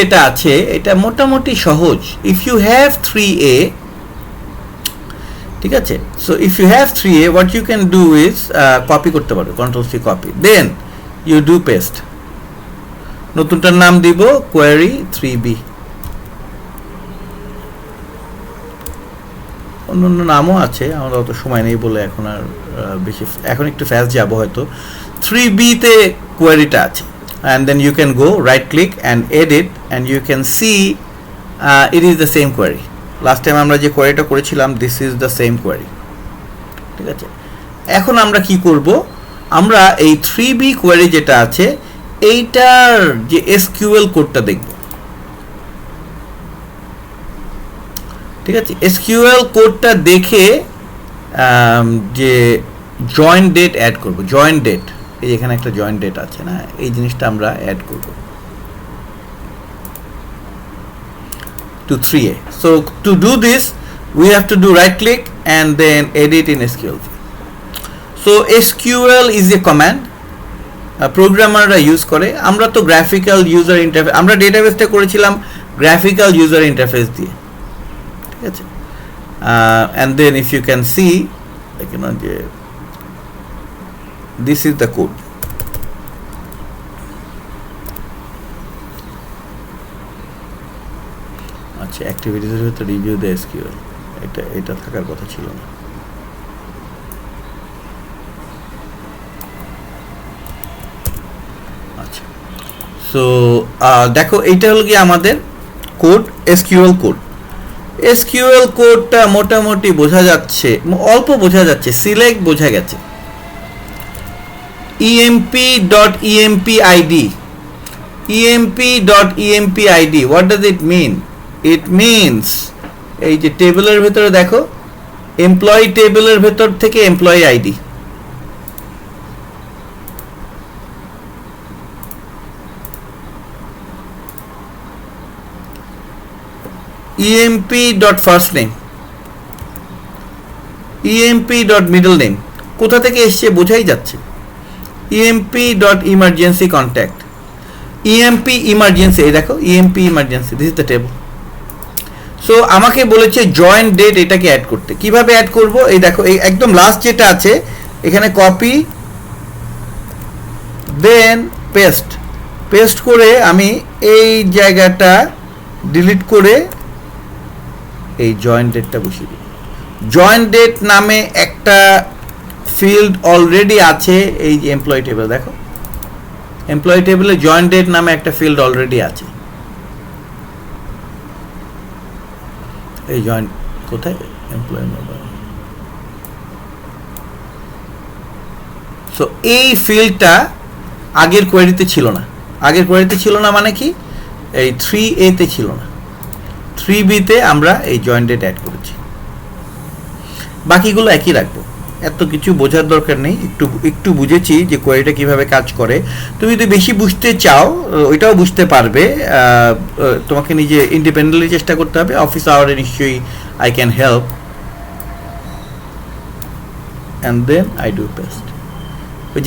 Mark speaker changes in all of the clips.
Speaker 1: এটা আছে এটা মোটামুটি সহজ ইফ ইউ হ্যাভ 3a ঠিক আছে so if you have 3a what you can do is copy করতে পারো control C copy then you do paste নতুনটার নাম দিব কোয়েরি 3b অন্য নামও আছে আমার অত সময় নেই বলে এখন আর বেশি এখন একটু ফাস্ট যাব হয়তো 3b তে কোয়েরিটা আছে and then you can go right click and edit and you can see it is the same query last time আমরা যে কোয়েরিটা করেছিলাম this is the same query ঠিক আছে এখন আমরা কি করব আমরা এই 3b কোয়েরি যেটা আছে এইটার যে SQL কোডটা দেখব ঠিক আছে SQL কোডটা দেখে যে জয়েন ডেট অ্যাড করব জয়েন ডেট এই এখানে একটা জয়েন ডেট আছে না এই জিনিসটা আমরা অ্যাড করব to 3a so to do this we have to do right click and then edit in SQL so SQL is a command প্রোগ্রামাররা ইউজ করে আমরা তো গ্রাফিক্যাল ইউজার ইন্টারফেস আমরা ডেটাবেসটা করেছিলাম গ্রাফিক্যাল ইউজার ইন্টারফেস দিয়ে ঠিক আছে and then if you can see like you know this is the code আচ্ছা অ্যাক্টিভিটিস এর ভিতরে রিভিউ দ্য এসকিউএল এটা থাকার কথা ছিল না আচ্ছা সো দেখো এইটা হলো কি আমাদের কোড এসকিউএল কোড এসকিউএল কোডটা মোটামুটি বোঝা যাচ্ছে অল্প বোঝা যাচ্ছে সিলেক্ট বোঝা গেছে emp.empid what does it mean it means এই যে টেবিলের ভিতরে দেখো এমপ্লয়ি টেবিলের ভিতর থেকে এমপ্লয়ি আইডি emp.firstname emp.middlename কোথা থেকে এসেছে বোঝাই যাচ্ছে emp.emergency contact emp emergency এই দেখো emp emergency this is the table so আমাকে বলেছে জয়েন ডেট এটাকে অ্যাড করতে কিভাবে অ্যাড করব এই দেখো এই একদম লাস্ট যেটা আছে এখানে কপি দেন পেস্ট করে আমি এই জায়গাটা ডিলিট করে এই জয়েন ডেটটা বসিয়ে দিই জয়েন ডেট নামে একটা ফিল্ড অলরেডি আছে এই যে এমপ্লয়ি টেবিল দেখো এমপ্লয়ি টেবিলে জয়েন ডেট নামে একটা ফিল্ড অলরেডি আছে এই জয়েন কোথায় এমপ্লয়ি মোবাইল সো এই ফিল্ডটা আগের কোয়েরিতে ছিল না মানে কি এই 3a তে ছিল না 3b তে আমরা এই জয়েন ডেট অ্যাড করেছি বাকিগুলো একই রাখবো এত কিছু বোঝার দরকার নেই একটু বুঝেছি যে কোয়েরিটা কিভাবে কাজ করে তুমি যদি বেশি বুঝতে চাও ওইটাও বুঝতে পারবে তোমাকে নিজে ইন্ডিপেন্ডেন্টলি চেষ্টা করতে হবে অফিস আওয়ারে নিশ্চয়ই I can help and then I do paste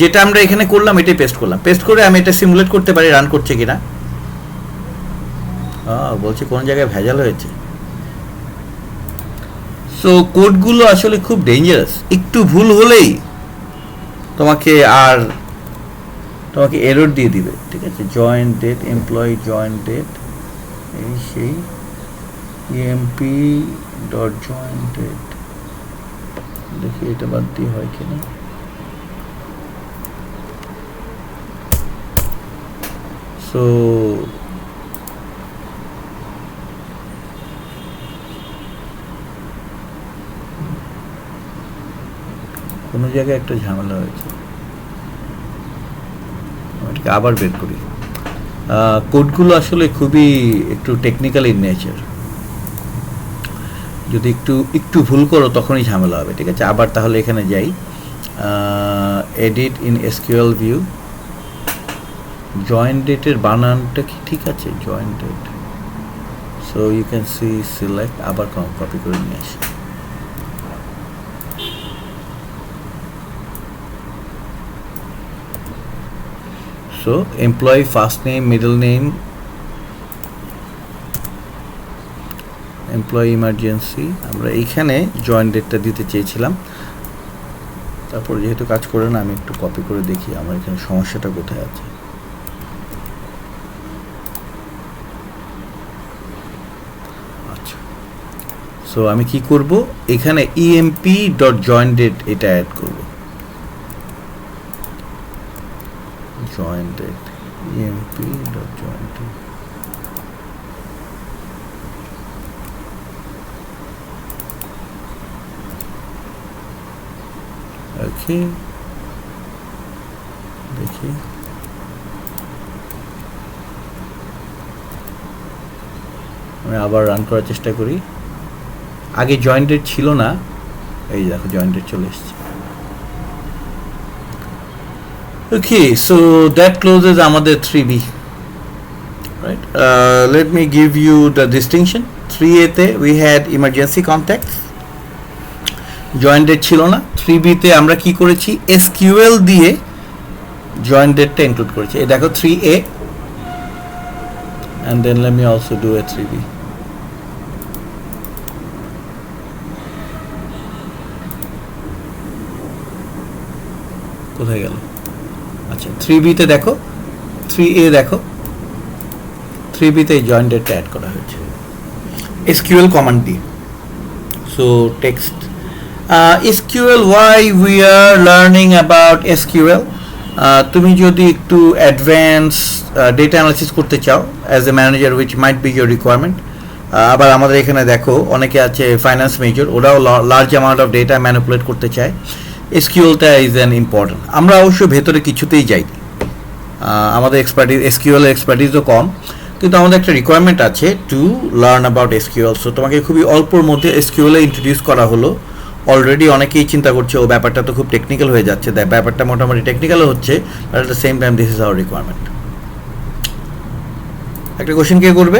Speaker 1: যেটা আমরা এখানে করলাম এটাই পেস্ট করে আমি এটা সিমুলেট করতে পারি রান করছে কিনা বলছে কোন জায়গায় ভেজাল হয়েছে সো কোডগুলো আসলে খুব ডেঞ্জারাস একটু ভুল হলেই তোমাকে এরর দিয়ে দিবে ঠিক আছে join date employee join date এই সেই emp.join date দেখি এটা বাদ দিয়ে হয় কিনা সো কোনো জায়গায় একটা ঝামেলা হয়েছে এটাকে আবার বের করি কোডগুলো আসলে খুবই একটু টেকনিক্যাল ইন নেচার যদি একটু ভুল করো তখনই ঝামেলা হবে ঠিক আছে আবার তাহলে এখানে যাই edit in SQL view join ডেটের বানানটা কি ঠিক আছে join date so you can see select আবার কপি করে নিয়ে আসি so employee first name middle name employee emergency, আমরা এইখানে জয়েন ডেটটা দিতে চেয়েছিলাম। তারপর যেহেতু কাজ করে না, আমি একটু কপি করে দেখি আমার এখানে সমস্যাটা কোথায় আছে। আচ্ছা, সো আমি কি করব, এখানে emp.join_date এটা অ্যাড করব। join date emp.join_date, ওকে দেখি আমি আবার রান করার চেষ্টা করি। আগে জয়েন ডেট ছিল না, এই দেখো জয়েন ডেট চলে এসেছে। ওকে, সো দ্যাট ক্লোজেস আমাদের 3B, right? Let me give you the distinction. 3A তে we had emergency contacts, join date ছিল না। 3B তে আমরা কি করেছি, SQL দিয়ে জয়েন ডেটটা ইনক্লুড করেছি। এই দেখো 3A, and then let me also do a 3B. কোথায় গেল? আচ্ছা, 3B তে দেখো, 3A দেখো, 3B তে জয়েন ডেটটা অ্যাড করা হয়েছে SQL কমান্ড দিয়ে। So text SQL, why we are learning about SQL? তুমি যদি একটু অ্যাডভান্স ডেটা অ্যানালিসিস করতে চাও as a manager, which might be your requirement. আবার আমাদের এখানে দেখো অনেকে আছে ফাইন্যান্স মেজর, ওরাও large amount of data manipulate করতে চায়। SQLটা ইজ অ্যান ইম্পর্টেন্ট। আমরা অবশ্য ভেতরে কিছুতেই যাই, আমাদের এক্সপার্টিস SQL এক্সপার্টিসও কম, কিন্তু আমাদের একটা রিকোয়ারমেন্ট আছে to learn about SQL। So তোমাকে খুবই অল্পর মধ্যে SQL ইন্ট্রোডিউস করা হলো। অলরেডি অনেকেই চিন্তা করছে ও ব্যাপারটা তো খুব টেকনিক্যাল হয়ে যাচ্ছে, ব্যাপারটা মোটামুটি টেকনিক্যালও হচ্ছে, but at the same time this is our requirement. একটা কোশ্চেন কে করবে?